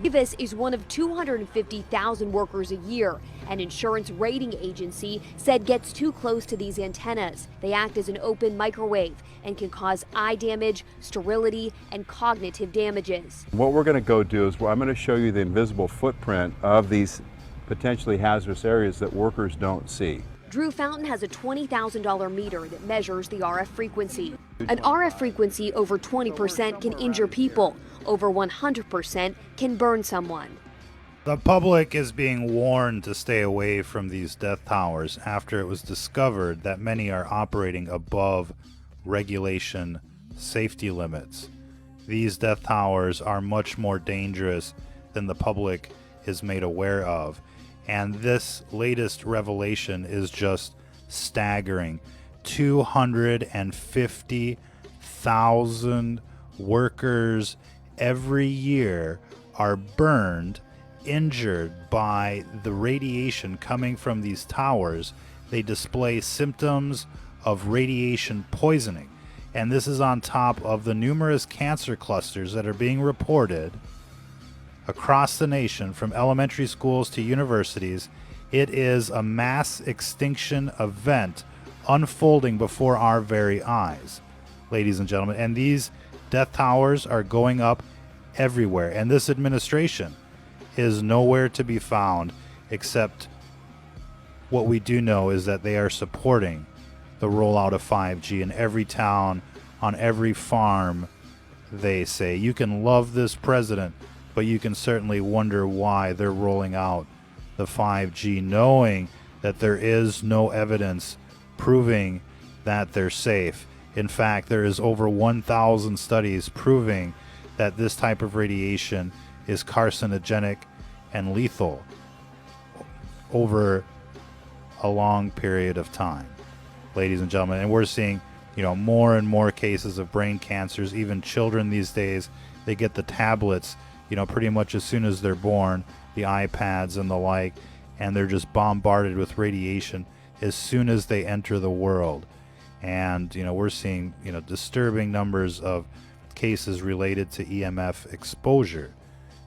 Davis is one of 250,000 workers a year. An insurance rating agency said gets too close to these antennas. They act as an open microwave and can cause eye damage, sterility, and cognitive damages. What we're going to go do is I'm going to show you the invisible footprint of these potentially hazardous areas that workers don't see. Drew Fountain has a $20,000 meter that measures the RF frequency. An RF frequency over 20% can injure people. Over 100% can burn someone. The public is being warned to stay away from these death towers after it was discovered that many are operating above regulation safety limits. These death towers are much more dangerous than the public is made aware of. And this latest revelation is just staggering. 250,000 workers every year are burned, injured by the radiation coming from these towers. They display symptoms of radiation poisoning. And this is on top of the numerous cancer clusters that are being reported across the nation, from elementary schools to universities. It is a mass extinction event unfolding before our very eyes, ladies and gentlemen. And these death towers are going up everywhere. And this administration is nowhere to be found, except what we do know is that they are supporting the rollout of 5G in every town, on every farm. They say you can love this president, but you can certainly wonder why they're rolling out the 5G, knowing that there is no evidence proving that they're safe. In fact, there is over 1,000 studies proving that this type of radiation is carcinogenic and lethal over a long period of time, ladies and gentlemen. And we're seeing, more and more cases of brain cancers. Even children these days, they get the tablets, pretty much as soon as they're born, the iPads and the like, and they're just bombarded with radiation as soon as they enter the world. And, we're seeing, disturbing numbers of cases related to EMF exposure.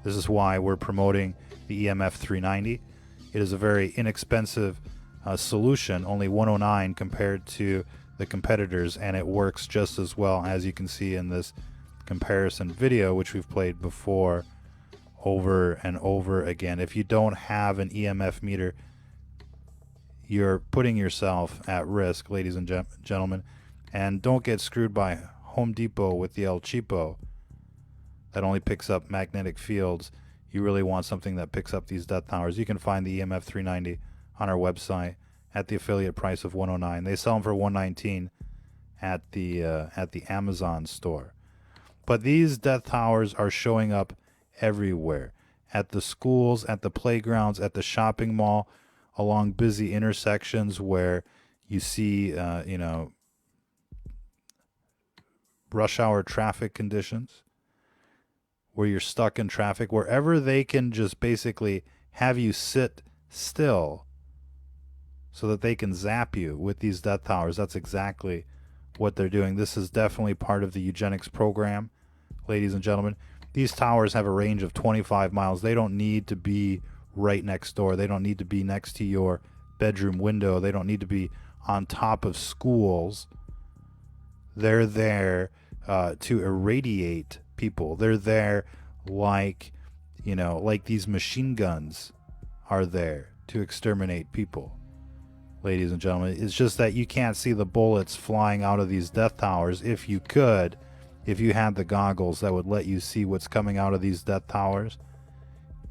This is why we're promoting the EMF 390. It is a very inexpensive solution, only $109 compared to the competitors, and it works just as well, as you can see in this comparison video, which we've played before over and over again. If you don't have an EMF meter, you're putting yourself at risk, ladies and gentlemen. And don't get screwed by Home Depot with the El Cheapo that only picks up magnetic fields. You really want something that picks up these death towers. You can find the EMF 390 on our website at the affiliate price of $109. They sell them for $119 at the Amazon store. But these death towers are showing up everywhere, at the schools, at the playgrounds, at the shopping mall, along busy intersections where you see, rush hour traffic conditions, where you're stuck in traffic, wherever they can just basically have you sit still so that they can zap you with these death towers. That's exactly what they're doing. This is definitely part of the eugenics program, ladies and gentlemen. These towers have a range of 25 miles. They don't need to be right next door. They don't need to be next to your bedroom window. They don't need to be on top of schools. They're there to irradiate people. They're there like these machine guns are there to exterminate people, ladies and gentlemen. It's just that you can't see the bullets flying out of these death towers. If you could, if you had the goggles that would let you see what's coming out of these death towers,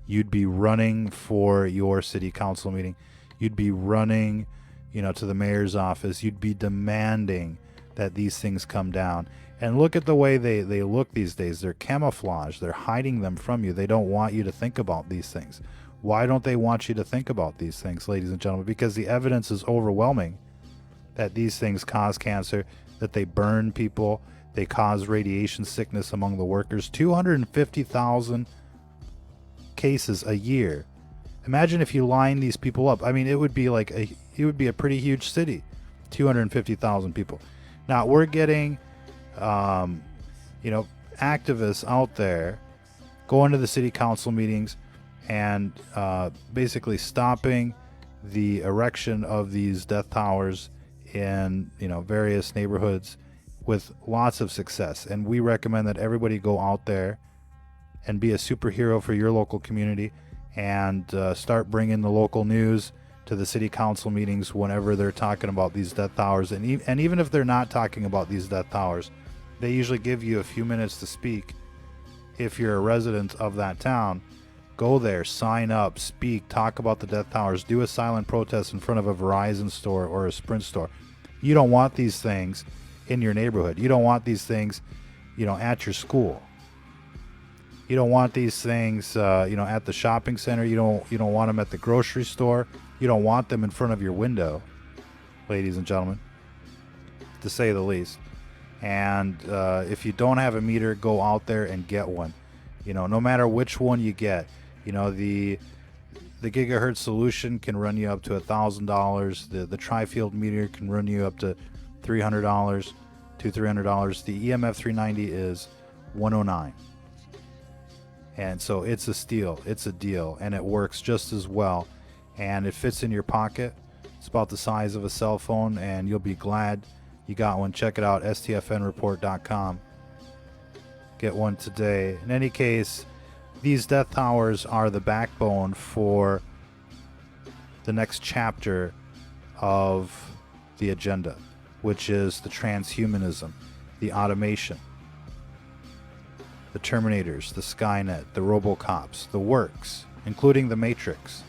you'd be running for your city council meeting. You'd be running, to the mayor's office. You'd be demanding that these things come down. And look at the way they look these days. They're camouflaged. They're hiding them from you. They don't want you to think about these things. Why don't they want you to think about these things, ladies and gentlemen? Because the evidence is overwhelming that these things cause cancer, that they burn people, they cause radiation sickness among the workers. 250,000 cases a year. Imagine if you line these people up. I mean, it would be a pretty huge city. 250,000 people. Now we're getting, activists out there going to the city council meetings and basically stopping the erection of these death towers in various neighborhoods with lots of success. And we recommend that everybody go out there and be a superhero for your local community, and start bringing the local news to the city council meetings whenever they're talking about these death towers. And even if they're not talking about these death towers, they usually give you a few minutes to speak. If you're a resident of that town, go there, sign up, speak, talk about the death towers, do a silent protest in front of a Verizon store or a Sprint store. You don't want these things in your neighborhood. You don't want these things, at your school. You don't want these things, at the shopping center. You don't want them at the grocery store. You don't want them in front of your window, ladies and gentlemen, to say the least. And if you don't have a meter, go out there and get one. No matter which one you get, the gigahertz solution can run you up to $1,000. The tri-field meter can run you up to $300 to $300. The EMF 390 is $109. And so it's a steal, it's a deal, and it works just as well. And it fits in your pocket. It's about the size of a cell phone, and you'll be glad you got one. Check it out, stfnreport.com. Get one today. In any case, these death towers are the backbone for the next chapter of the agenda, which is the transhumanism, the automation, the Terminators, the Skynet, the Robocops, the works, including the Matrix,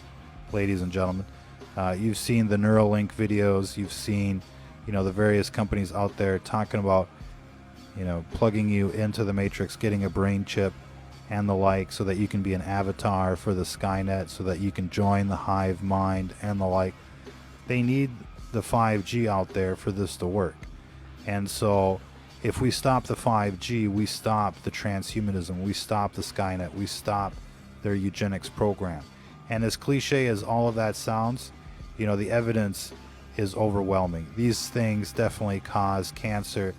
ladies and gentlemen. You've seen the Neuralink videos. You've seen, the various companies out there talking about, plugging you into the Matrix, getting a brain chip and the like, so that you can be an avatar for the Skynet, so that you can join the hive mind and the like. They need the 5G out there for this to work. And so if we stop the 5G, we stop the transhumanism, we stop the Skynet, we stop their eugenics program. And as cliche as all of that sounds, the evidence is overwhelming. These things definitely cause cancer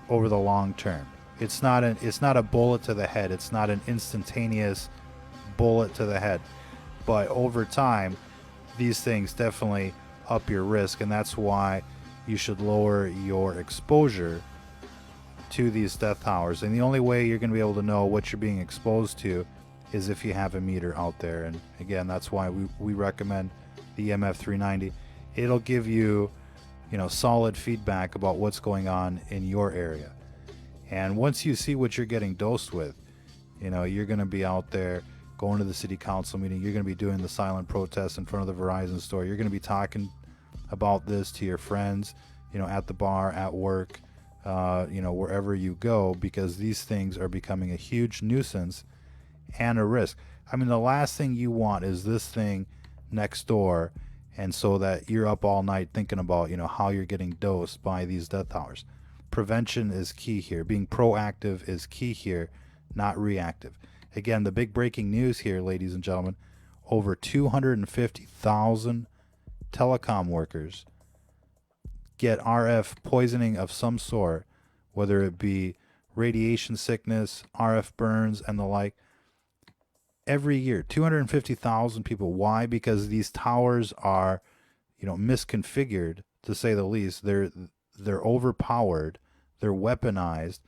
over the long term. It's not a bullet to the head. It's not an instantaneous bullet to the head. But over time, these things definitely up your risk, and that's why you should lower your exposure to these death towers. And the only way you're going to be able to know what you're being exposed to is if you have a meter out there. And again, that's why we recommend the EMF 390. It'll give you, solid feedback about what's going on in your area. And once you see what you're getting dosed with, you're going to be out there going to the city council meeting. You're going to be doing the silent protest in front of the Verizon store. You're going to be talking about this to your friends, at the bar, at work, wherever you go, because these things are becoming a huge nuisance and a risk. I mean, the last thing you want is this thing next door, and so that you're up all night thinking about, how you're getting dosed by these death towers. Prevention is key here. Being proactive is key here, not reactive. Again, the big breaking news here, ladies and gentlemen, over 250,000 telecom workers get RF poisoning of some sort, whether it be radiation sickness, RF burns, and the like. Every year, 250,000 people. Why? Because these towers are, misconfigured, to say the least. They're overpowered, they're weaponized,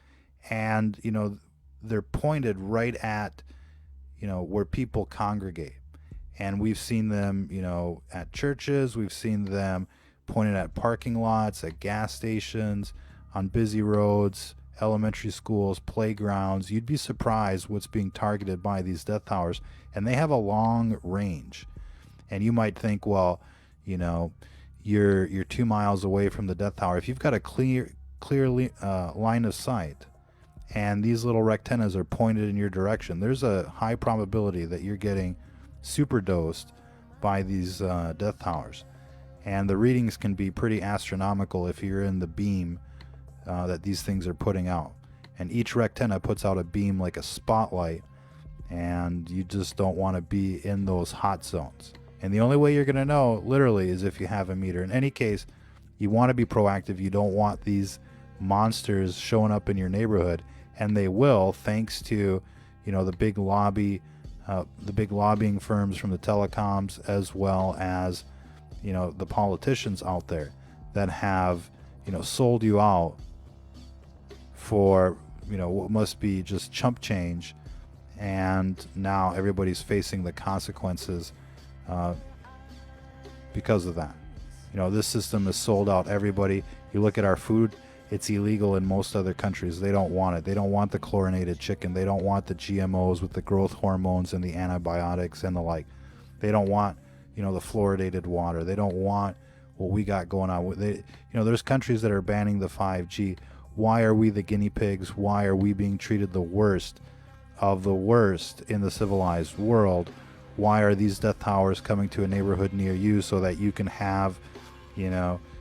and they're pointed right at where people congregate. And we've seen them at churches, we've seen them pointed at parking lots, at gas stations, on busy roads, elementary schools, playgrounds. You'd be surprised what's being targeted by these death towers, and they have a long range. And you might think, well, you're 2 miles away from the death tower. If you've got a clear line of sight and these little rectennas are pointed in your direction, there's a high probability that you're getting super dosed by these death towers. And the readings can be pretty astronomical if you're in the beam that these things are putting out. And each rectenna puts out a beam like a spotlight, and you just don't want to be in those hot zones. And the only way you're going to know, literally, is if you have a meter. In any case, you want to be proactive. You don't want these monsters showing up in your neighborhood, and they will, thanks to the big lobbying firms from the telecoms, as well as the politicians out there that have sold you out for what must be just chump change, and now everybody's facing the consequences because of that. This system has sold out everybody. You look at our food, it's illegal in most other countries. They don't want it. They don't want the chlorinated chicken. They don't want the GMOs with the growth hormones and the antibiotics and the like. They don't want the fluoridated water. They don't want what we got going on. There's countries that are banning the 5G. Why are we the guinea pigs? Why are we being treated the worst of the worst in the civilized world? Why are these death towers coming to a neighborhood near you so that you can have,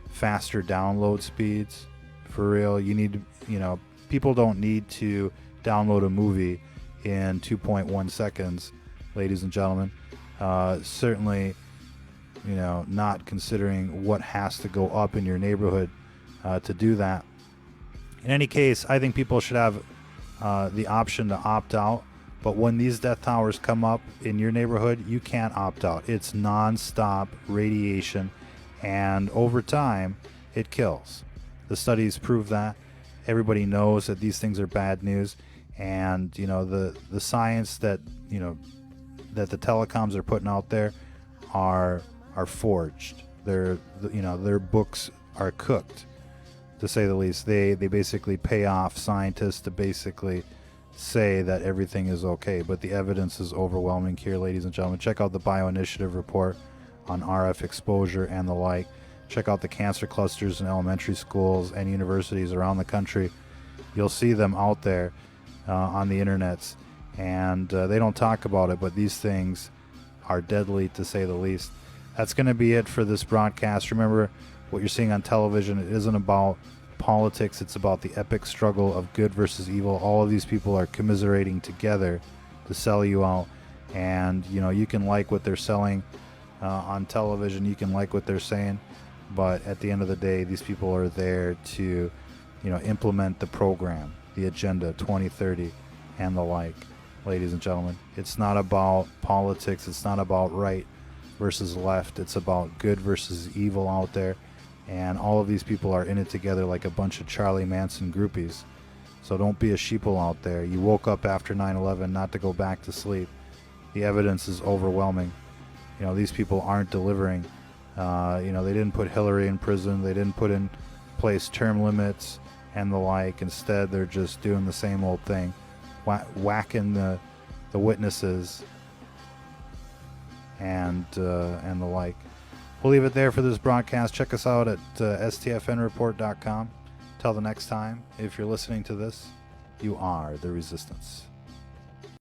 faster download speeds? For real, you need, people don't need to download a movie in 2.1 seconds, ladies and gentlemen. Certainly, not considering what has to go up in your neighborhood to do that. In any case, I think people should have the option to opt out. But when these death towers come up in your neighborhood, you can't opt out. It's non-stop radiation, and over time, it kills. The studies prove that. Everybody knows that these things are bad news, and the science that that the telecoms are putting out there are forged. Their books are cooked, to say the least. They basically pay off scientists to basically say that everything is okay, but the evidence is overwhelming here, ladies and gentlemen. Check out the Bioinitiative report on RF exposure and the like. Check out the cancer clusters in elementary schools and universities around the country. You'll see them out there on the internets, and they don't talk about it, but these things are deadly, to say the least. That's going to be it for this broadcast. Remember, what you're seeing on television, it isn't about politics. It's about the epic struggle of good versus evil. All of these people are commiserating together to sell you out, and you can like what they're selling on television, you can like what they're saying, but at the end of the day, these people are there to implement the program, the Agenda 2030 and the like. Ladies and gentlemen, it's not about politics. It's not about right versus left. It's about good versus evil out there. And all of these people are in it together like a bunch of Charlie Manson groupies. So don't be a sheeple out there. You woke up after 9/11 not to go back to sleep. The evidence is overwhelming. These people aren't delivering. They didn't put Hillary in prison. They didn't put in place term limits and the like. Instead, they're just doing the same old thing, whacking the witnesses and the like. We'll leave it there for this broadcast. Check us out at stfnreport.com. Till the next time, if you're listening to this, you are the resistance.